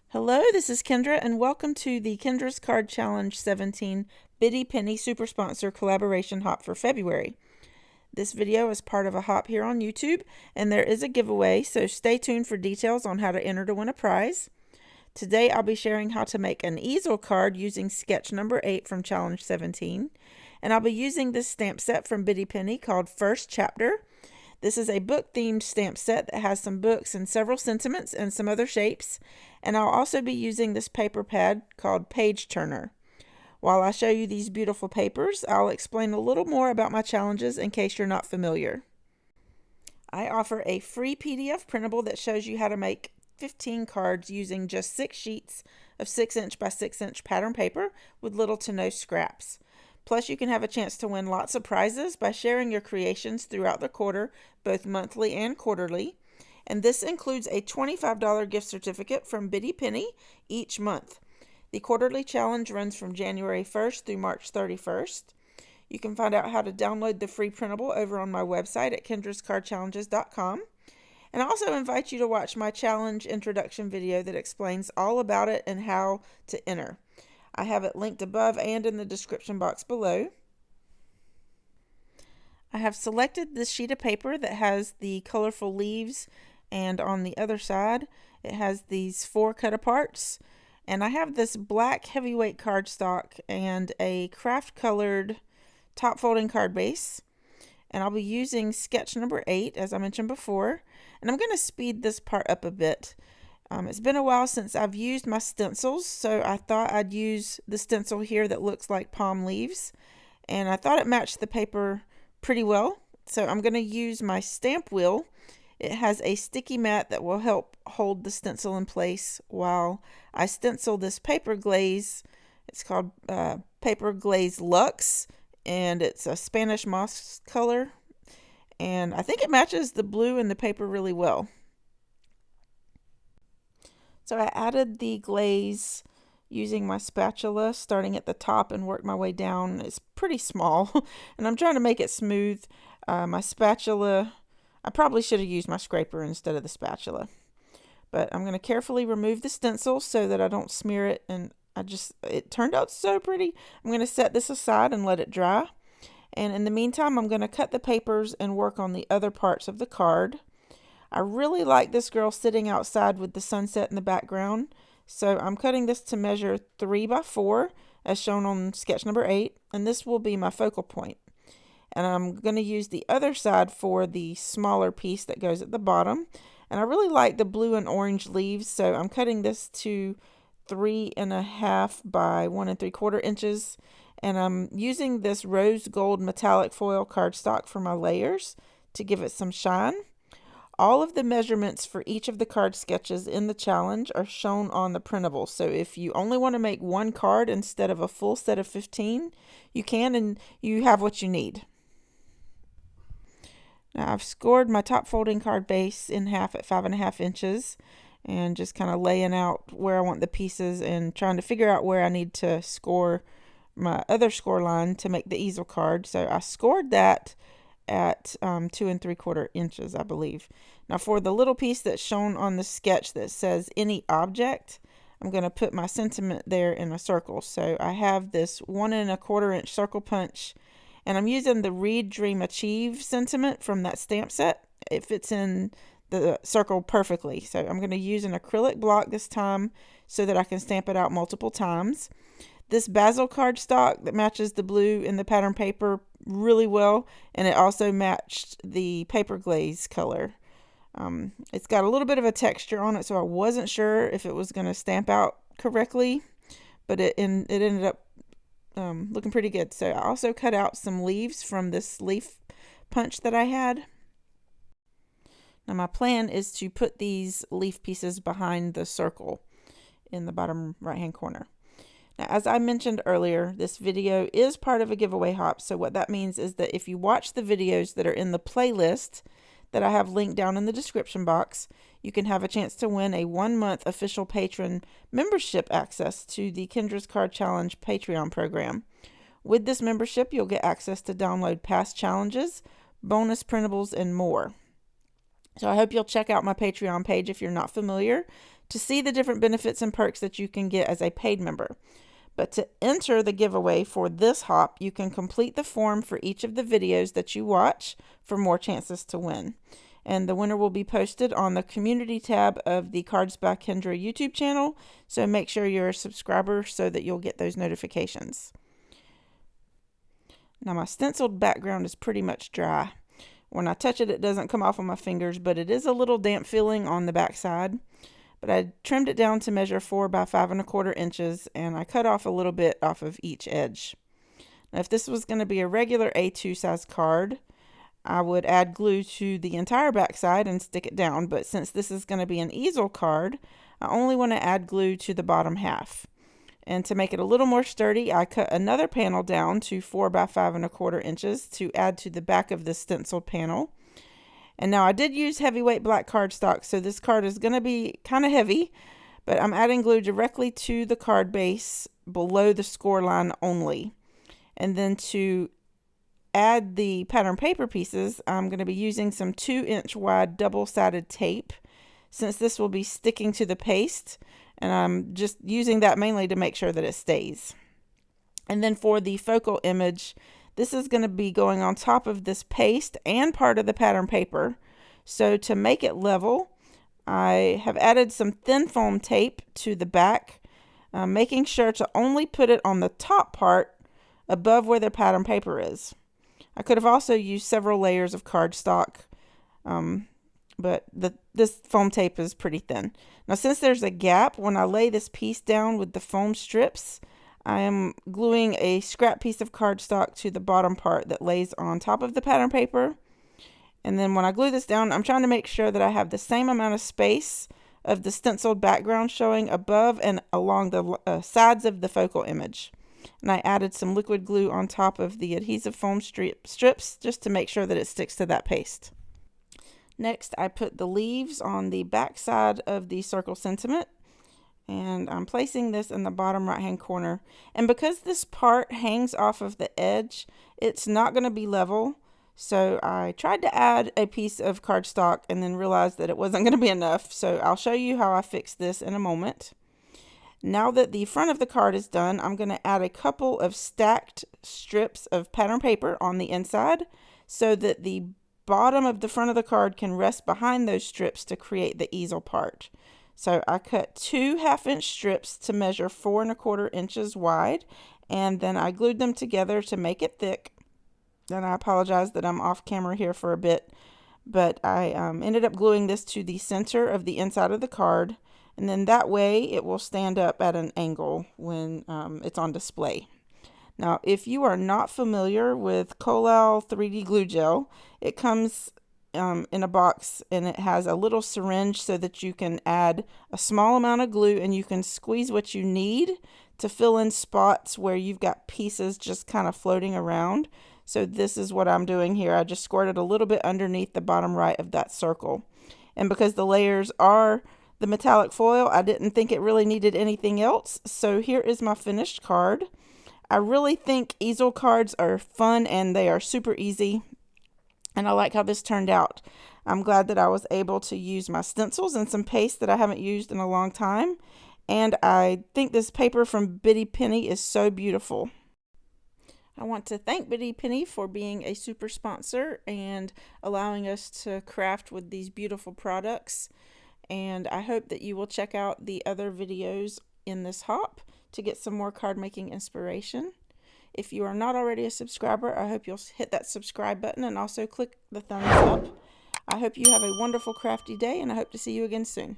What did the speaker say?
Hello, this is Kendra, and welcome to the Kendra's Card Challenge 17 Biddy Penny Super Sponsor Collaboration Hop for February. This video is part of a hop here on YouTube, and there is a giveaway, so stay tuned for details on how to enter to win a prize. Today I'll be sharing how to make an easel card using sketch number 8 from Challenge 17, and I'll be using this stamp set from Biddy Penny called First Chapter. This is a book-themed stamp set that has some books and several sentiments and some other shapes, and I'll also be using this paper pad called Page Turner. While I show you these beautiful papers, I'll explain a little more about my challenges in case you're not familiar. I offer a free PDF printable that shows you how to make 15 cards using just 6 sheets of 6" by 6" pattern paper with little to no scraps. Plus, you can have a chance to win lots of prizes by sharing your creations throughout the quarter, both monthly and quarterly. And this includes a $25 gift certificate from Biddy Penny each month. The quarterly challenge runs from January 1st through March 31st. You can find out how to download the free printable over on my website at kendrascardchallenges.com. And I also invite you to watch my challenge introduction video that explains all about it and how to enter. I have it linked above and in the description box below. I have selected this sheet of paper that has the colorful leaves, and on the other side it has these 4 cut aparts. And I have this black heavyweight cardstock and a craft colored top folding card base. And I'll be using sketch number 8, as I mentioned before. And I'm going to speed this part up a bit. It's been a while since I've used my stencils, so I thought I'd use the stencil here that looks like palm leaves. And I thought it matched the paper pretty well. So I'm going to use my stamp wheel. It has a sticky mat that will help hold the stencil in place while I stencil this paper glaze. It's called Paper Glaze Luxe, and it's a Spanish moss color. And I think it matches the blue in the paper really well. So I added the glaze using my spatula, starting at the top and work my way down. It's pretty small, and I'm trying to make it smooth. My spatula, I probably should have used my scraper instead of the spatula. But I'm going to carefully remove the stencil so that I don't smear it, and it turned out so pretty. I'm going to set this aside and let it dry. And in the meantime, I'm going to cut the papers and work on the other parts of the card. I really like this girl sitting outside with the sunset in the background. So I'm cutting this to measure 3 by 4 as shown on sketch number 8. And this will be my focal point. And I'm going to use the other side for the smaller piece that goes at the bottom. And I really like the blue and orange leaves. So I'm cutting this to 3½ by 1 3/4 inches. And I'm using this rose gold metallic foil cardstock for my layers to give it some shine. All of the measurements for each of the card sketches in the challenge are shown on the printable. So if you only want to make 1 card instead of a full set of 15, you can, and you have what you need. Now I've scored my top folding card base in half at 5½ inches, and just kind of laying out where I want the pieces and trying to figure out where I need to score my other score line to make the easel card. So I scored that at 2 3/4 inches, I believe. Now for the little piece that's shown on the sketch that says any object, I'm going to put my sentiment there in a circle. So I have this 1 1/4 inch circle punch, and I'm using the Read, Dream, Achieve sentiment from that stamp set. It fits in the circle perfectly. So I'm going to use an acrylic block this time so that I can stamp it out multiple times. This basil cardstock that matches the blue in the pattern paper really well, and it also matched the paper glaze color. It's got a little bit of a texture on it, so I wasn't sure if it was going to stamp out correctly, but it ended up looking pretty good. So I also cut out some leaves from this leaf punch that I had. Now my plan is to put these leaf pieces behind the circle in the bottom right hand corner. Now, as I mentioned earlier, this video is part of a giveaway hop. So what that means is that if you watch the videos that are in the playlist that I have linked down in the description box, you can have a chance to win a 1-month official patron membership access to the Kendra's Card Challenge Patreon program. With this membership, you'll get access to download past challenges, bonus printables, and more. So I hope you'll check out my Patreon page if you're not familiar to see the different benefits and perks that you can get as a paid member. But to enter the giveaway for this hop, you can complete the form for each of the videos that you watch for more chances to win. And the winner will be posted on the community tab of the Cards by Kendra YouTube channel. So make sure you're a subscriber so that you'll get those notifications. Now my stenciled background is pretty much dry. When I touch it, it doesn't come off on my fingers, but it is a little damp feeling on the back side. But I trimmed it down to measure 4 by 5 1/4 inches, and I cut off a little bit off of each edge. Now if this was going to be a regular A2 size card, I would add glue to the entire back side and stick it down, but since this is going to be an easel card, I only want to add glue to the bottom half. And to make it a little more sturdy, I cut another panel down to 4 by 5 1/4 inches to add to the back of the stenciled panel. And now I did use heavyweight black cardstock, so this card is going to be kind of heavy, but I'm adding glue directly to the card base below the score line only. And then to add the pattern paper pieces, I'm going to be using some 2-inch wide double-sided tape, since this will be sticking to the paste, and I'm just using that mainly to make sure that it stays. And then for the focal image, this is going to be going on top of this paste and part of the pattern paper. So to make it level, I have added some thin foam tape to the back, making sure to only put it on the top part above where the pattern paper is. I could have also used several layers of cardstock, but this foam tape is pretty thin. Now since there's a gap, when I lay this piece down with the foam strips, I am gluing a scrap piece of cardstock to the bottom part that lays on top of the pattern paper. And then when I glue this down, I'm trying to make sure that I have the same amount of space of the stenciled background showing above and along the sides of the focal image. And I added some liquid glue on top of the adhesive foam strips just to make sure that it sticks to that paste. Next, I put the leaves on the back side of the circle sentiment, and I'm placing this in the bottom right hand corner. And because this part hangs off of the edge, it's not going to be level. So I tried to add a piece of cardstock and then realized that it wasn't going to be enough. So I'll show you how I fix this in a moment. Now that the front of the card is done, I'm going to add a couple of stacked strips of pattern paper on the inside so that the bottom of the front of the card can rest behind those strips to create the easel part. So I cut 2 1/2-inch strips to measure 4 1/4 inches wide, and then I glued them together to make it thick. Then I apologize that I'm off camera here for a bit, but I ended up gluing this to the center of the inside of the card, and then that way it will stand up at an angle when it's on display. Now, if you are not familiar with Collal 3D glue gel, it comes in a box, and it has a little syringe so that you can add a small amount of glue and you can squeeze what you need to fill in spots where you've got pieces just kind of floating around. So this is what I'm doing here. I just squirted a little bit underneath the bottom right of that circle. And because the layers are the metallic foil, I didn't think it really needed anything else. So here is my finished card. I really think easel cards are fun and they are super easy. And I like how this turned out. I'm glad that I was able to use my stencils and some paste that I haven't used in a long time. And I think this paper from Bitty Penny is so beautiful. I want to thank Bitty Penny for being a super sponsor and allowing us to craft with these beautiful products. And I hope that you will check out the other videos in this hop to get some more card making inspiration. If you are not already a subscriber, I hope you'll hit that subscribe button and also click the thumbs up. I hope you have a wonderful crafty day, and I hope to see you again soon.